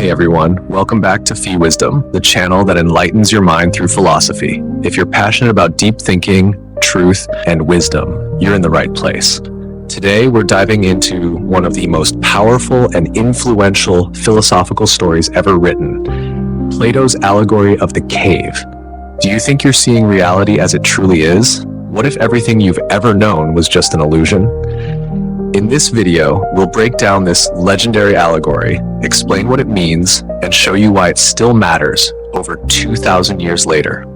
Hey everyone, welcome back to Phi-wisdom, the channel that enlightens your mind through philosophy. If you're passionate about deep thinking, truth, and wisdom, you're in the right place. Today we're diving into one of the most powerful and influential philosophical stories ever written, Plato's Allegory of the Cave. Do you think you're seeing reality as it truly is? What if everything you've ever known was just an illusion? In this video, we'll break down this legendary allegory, explain what it means, and show you why it still matters over 2,000 years later.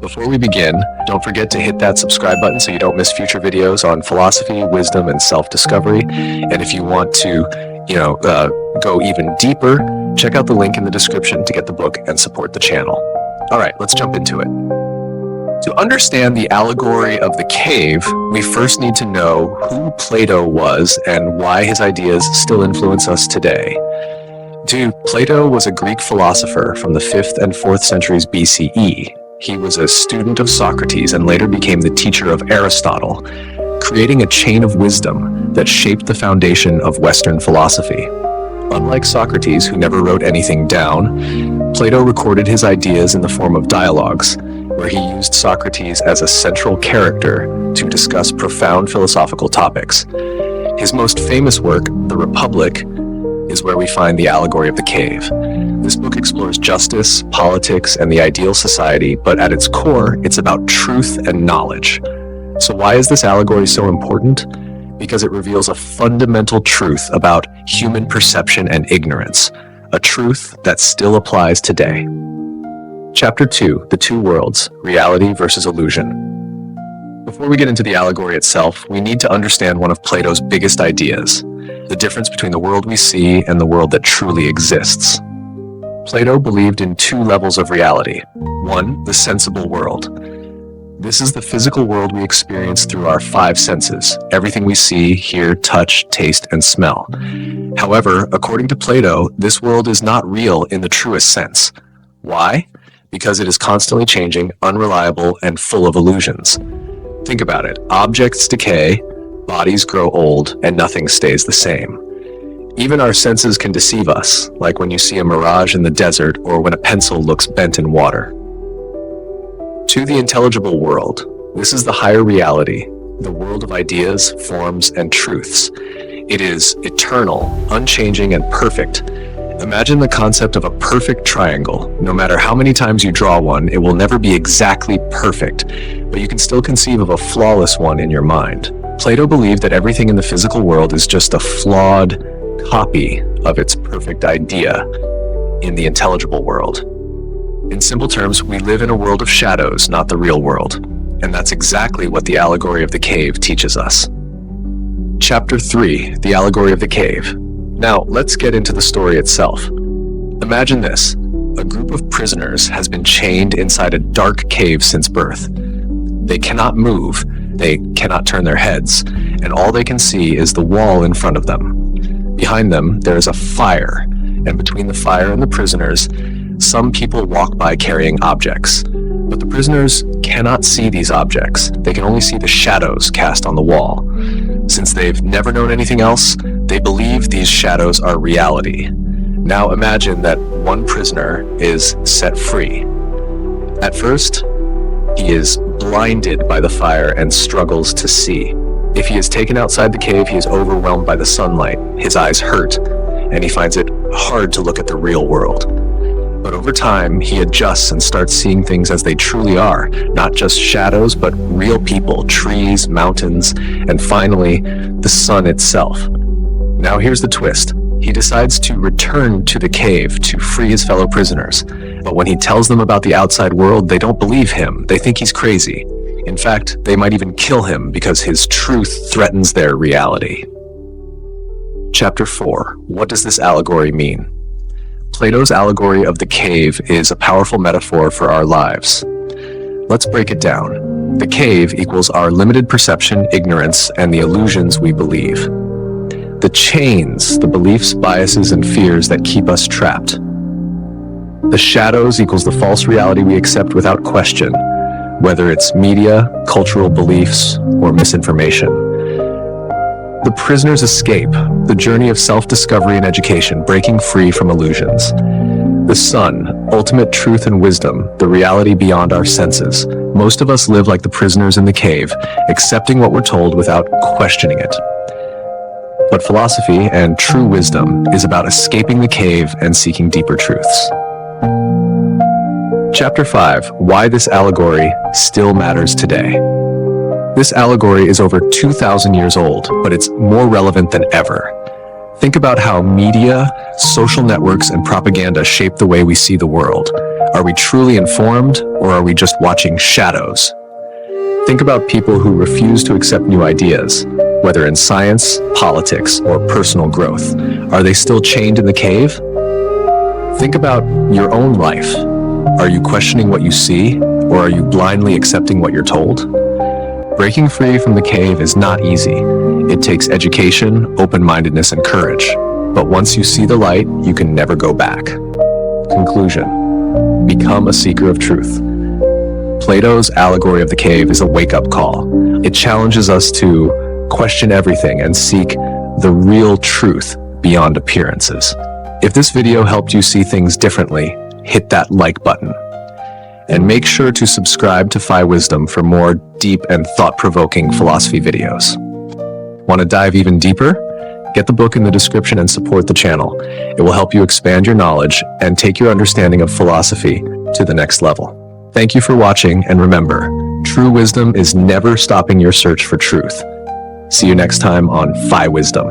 Before we begin, don't forget to hit that subscribe button so you don't miss future videos on philosophy, wisdom, and self-discovery. And if you want to, go even deeper, check out the link in the description to get the book and support the channel. All right, let's jump into it. To understand the allegory of the cave, we first need to know who Plato was and why his ideas still influence us today. Plato was a Greek philosopher from the 5th and 4th centuries BCE. He was a student of Socrates and later became the teacher of Aristotle, creating a chain of wisdom that shaped the foundation of Western philosophy. Unlike Socrates, who never wrote anything down, Plato recorded his ideas in the form of dialogues, where he used Socrates as a central character to discuss profound philosophical topics. His most famous work, The Republic, is where we find the allegory of the cave. This book explores justice, politics, and the ideal society, but at its core, it's about truth and knowledge. So why is this allegory so important? Because it reveals a fundamental truth about human perception and ignorance, a truth that still applies today. Chapter 2, The Two Worlds, Reality versus Illusion. Before we get into the allegory itself, we need to understand one of Plato's biggest ideas, the difference between the world we see and the world that truly exists. Plato believed in two levels of reality. One, the sensible world. This is the physical world we experience through our five senses, everything we see, hear, touch, taste, and smell. However, according to Plato, this world is not real in the truest sense. Why? Because it is constantly changing, unreliable, and full of illusions. Think about it. Objects decay, bodies grow old, and nothing stays the same. Even our senses can deceive us, like when you see a mirage in the desert or when a pencil looks bent in water. To the intelligible world, this is the higher reality, the world of ideas, forms, and truths. It is eternal, unchanging, and perfect. Imagine the concept of a perfect triangle. No matter how many times you draw one, it will never be exactly perfect, but you can still conceive of a flawless one in your mind. Plato believed that everything in the physical world is just a flawed copy of its perfect idea in the intelligible world. In simple terms, we live in a world of shadows, not the real world, and that's exactly what the allegory of the cave teaches us. Chapter 3, The Allegory of the Cave. Now, let's get into the story itself. Imagine this. A group of prisoners has been chained inside a dark cave since birth. They cannot move, they cannot turn their heads, and all they can see is the wall in front of them. Behind them, there is a fire, and between the fire and the prisoners, some people walk by carrying objects. But the prisoners cannot see these objects. They can only see the shadows cast on the wall. Since they've never known anything else, they believe these shadows are reality. Now imagine that one prisoner is set free. At first, he is blinded by the fire and struggles to see. If he is taken outside the cave, he is overwhelmed by the sunlight. His eyes hurt, and he finds it hard to look at the real world. But over time, he adjusts and starts seeing things as they truly are, not just shadows, but real people, trees, mountains, and finally, the sun itself. Now here's the twist. He decides to return to the cave to free his fellow prisoners. But when he tells them about the outside world, they don't believe him. They think he's crazy. In fact, they might even kill him because his truth threatens their reality. Chapter 4. What does this allegory mean? Plato's allegory of the cave is a powerful metaphor for our lives. Let's break it down. The cave equals our limited perception, ignorance, and the illusions we believe. The chains, the beliefs, biases, and fears that keep us trapped. The shadows equals the false reality we accept without question, whether it's media, cultural beliefs, or misinformation. The Prisoner's Escape, the journey of self-discovery and education, breaking free from illusions. The Sun, ultimate truth and wisdom, the reality beyond our senses. Most of us live like the prisoners in the cave, accepting what we're told without questioning it. But philosophy and true wisdom is about escaping the cave and seeking deeper truths. Chapter 5, Why This Allegory Still Matters Today. This allegory is over 2,000 years old, but it's more relevant than ever. Think about how media, social networks, and propaganda shape the way we see the world. Are we truly informed, or are we just watching shadows? Think about people who refuse to accept new ideas, whether in science, politics, or personal growth. Are they still chained in the cave? Think about your own life. Are you questioning what you see, or are you blindly accepting what you're told? Breaking free from the cave is not easy. It takes education, open-mindedness, and courage. But once you see the light, you can never go back. Conclusion: become a seeker of truth. Plato's Allegory of the Cave is a wake-up call. It challenges us to question everything and seek the real truth beyond appearances. If this video helped you see things differently, hit that like button. And make sure to subscribe to Phi-wisdom for more deep and thought-provoking philosophy videos. Want to dive even deeper? Get the book in the description and support the channel. It will help you expand your knowledge and take your understanding of philosophy to the next level. Thank you for watching, and remember, true wisdom is never stopping your search for truth. See you next time on Phi-wisdom.